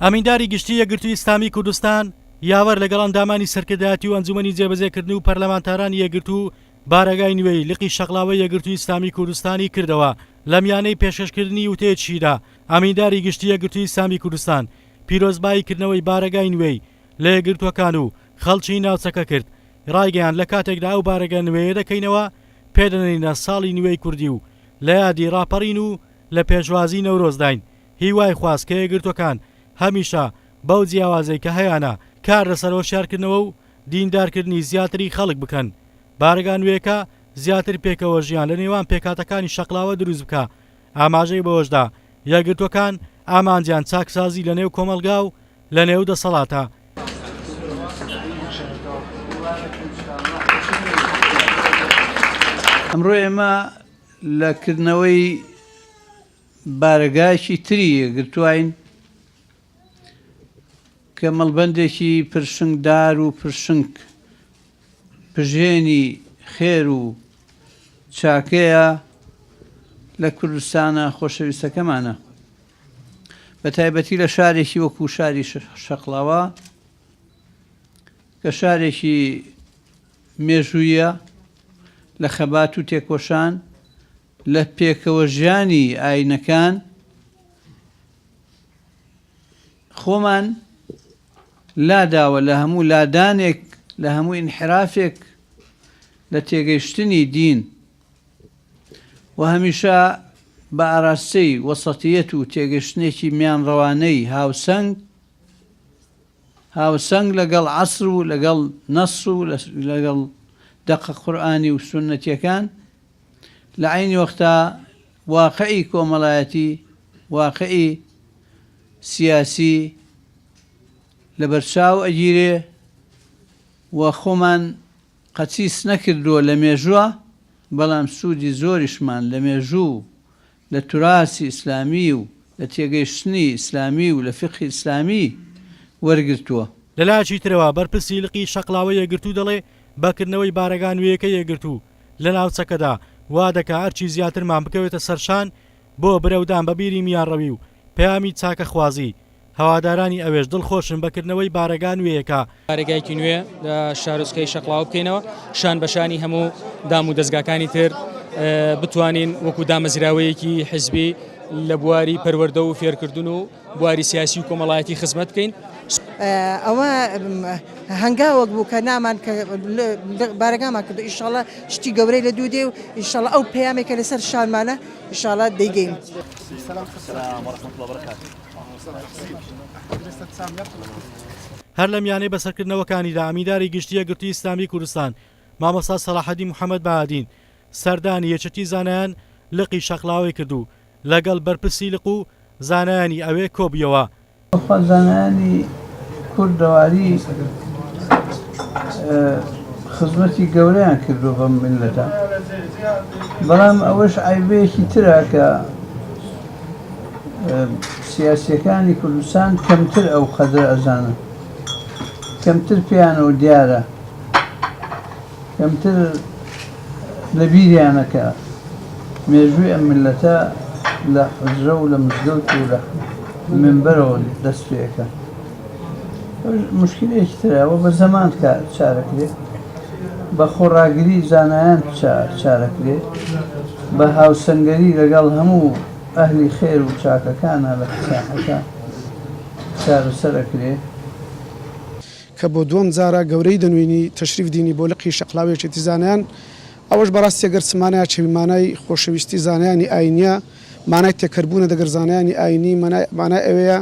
ئەمینداری گشتی یەکگرتووی ئیسلامی کوردستان یاوەر لەگەڵ ئەندامانی سەرکردایەتی و ئەنجومەنی جێبەجێکردن و پەرلەمانتارانی یەکگرتوو بارەگای نوێی لقی شەقڵاوەی یەکگرتووی ئیسلامی کوردستانی کردەوە لە میانەی پێشکەشکردنی وتەیەکیدا. ئەمینداری گشتی یەکگرتووی ئیسلامی کوردستان پیرۆزباییکردنەوەی بارەگای نوێی لە یەکگرتووەکان و خەڵکی ناوچەکە کرد. ڕایگەیان لە کاتێکدا ئەو بارەگە نوێیە دەکەینەوە پێدەنێنە ساڵی نوێی کوردی و لە یادی ڕاپەڕین و لە پێشوازی نەورۆزداین. هیوای خواست کە یەکگرتووەکان هەمیشە بەو جیاوازەی کە هەیەە کار لەسەر هۆشیارکردنەوە و دیندارکردنی زیاتری خەڵک بکەن. بارەگا نوێیەکە زیاتر پێکەوە ژیان لە نێوان پێکاتەکانی شەقڵاوە دروست بکە. ئاماژەی بەوەشدا یەکگرتووەکان ئامانجیان چاکسازی لە نێو کۆمەلگا و لە نێو دەسەڵاتە. ئەمڕۆ ئێمە لەکردنەوەی بارەگایکی تری یەکگرتووین کە مەڵبەندێکی پرشنگدار و پرشنگ پژێنی خێر و چاکەیە لە کوردستانە خۆشەویستەکەمانە، بە تایبەتی لە شارێکی وەکو شاری شەقڵاوە کە شارێکی مێژوویە لە خەبات و تێکۆشان لە پێکەوە ژیانی ئاینەکان خۆمان لاداوە لە هەموو لادانێک لە هەموو ئینحرافێک لە تێگەیشتنی دین و هەمیشە بە ئاراستەی وەسەتیەت و تێگەشتنێکی میان ڕەوانەی هاوسەنگ لەگەڵ عەسر و لەگەڵ نەس و لەگەڵ دەقە قورئانی و سونەتیەکان لە عینی وەختا واقعی کۆمەڵایەتی واقعی سیاسی لە بەرچاو ئەگیرێ و خۆمان قەچیس نەکردووە لە مێژووە، بەڵام سوودی زۆریشمان لە مێژوو لە توراسی ئیسلامی و لە تێگەیشتنی ئیسلامی و لە فقهی ئیسلامی وەرگرتووە. لەلایەکی ترەوە بەرپرسی لقی شەقڵاوە یەکگرتوو دەڵێ بەکردنەوەی بارەگا نوێیەکە یەکگرتوو لە ناوچەکەدا وا دەکا هەرچی زیاترمان بکەوێتە سەرشان بۆ برەودان بە بیری میانڕەوی و پەیامی چاکە خوازی. هەوادارانی ئەوێش دڵخۆشن بەکردنەوەی بارەگا نوێیەکە. بارێگایکی نوێ لە شارۆچکەی شەقڵاو بکەینەوە شان بەشانی هەموو دام و دەستگاکانی تر بتوانین وەکو دامەزراوەیەکی حزبی لە بواری پەروەردە و فێرکردن و بواری سیاسی و کۆمەڵایەتی خزمەت بکەین. ئەوە هەنگاوەک بوو کە نامان کە بارەگامان کردو ئینشاڵڵا شتی گەورەی لە دوو دێ و ئینشاڵڵا ئەو پەیامێکە لەسەر شانمانە ئینشاڵڵا دەیگەین. هەر لە میانەی بەسەرکردنەوەکانیدا ئەمینداری گشتی یەکگرتووی ئیسلامی کوردستان مامۆستا سەلاحەدین محەممەد بەهادین سەردانی یەکێتی زانایان لقی شەقڵاوی کردو لەگەڵ بەرپرسی لق و زانایانی ئەوێ کۆبیەوە. زانایانی کوردەواری خزمەتی گەورەیان کردو بەم میلەتە، بەڵام ئەوەش عیبەیەکی ترە کە سیاسیەکانی کوردستان کەمتر ئەو قەدر ئەزانن، کەمتر پیانەوە دیارە، کەمتر لە بیریانەکە مێژووی ئەم میلەتە لە حوزرە و لە مزگەوت و لە منبەرەوە دەست پێەکە. مشکلەیەکی ترەوە بە زەمان چارەکرێت، بە خۆڕاگری زانایان چارەکرێت، بە هاوسەنگەری لەگەڵ هەموو ئەهلی خێر و چاکەکانە لە قساحەکە چارەسەرەکرێت کە بۆ دووەم جارە گەورەی دەنوێنی تەشریف دینی بۆ لقی شەقڵاوێکی زانایان. ئەوەش بەڕاستی ئەگەر چمانەیە چمانای خۆشەویستی زانایانی ئاینیە مانای تێکەربوونە دەگەر زانایانی ئاینی مانای ئەوەیە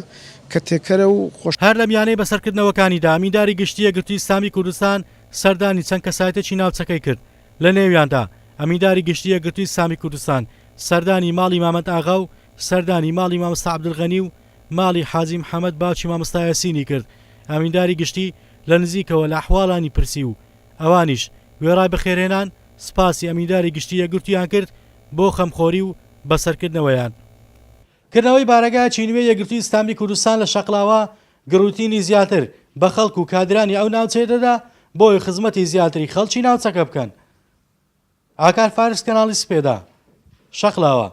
کە تێکەرە و خۆش. هەر لە میانەی بەسەرکردنەوەکانیدا ئەمینداری گشتی یەکگرتووی ئیسلامی کوردستان سەردانی چەند کەسایەتێکی ناوچەکەی کرد. لە نێویاندا ئەمینداری گشتی یەکگرتووی ئیسلامی کوردستان سەردانی ماڵی مامەد ئاغا و سەردانی ماڵی مامۆستا عەبدولغەنی و ماڵی حاجی محەممەد باوکی مامۆستا یاسینی کرد. ئەمینداری گشتی لە نزیکەوە لە ئەحواڵانی پرسی و ئەوانیش وێڕای بەخێرهێنان سپاسی ئەمینداری گشتی یەکگرتوویان کرد بۆ خەمخۆری و بەسەرکردنەوەیان. کردنەوەی بارەگایەکی نوێی یەکگرتووی ئیسلامی کوردستان لە شەقڵاوە گروتینی زیاتر بە خەڵک و کادرانی ئەو ناوچەیە دەدا بۆی خزمەتی زیاتری خەڵکی ناوچەکە بکەن. ئاکار فارس کەناڵی سپێدا شەقڵاوە.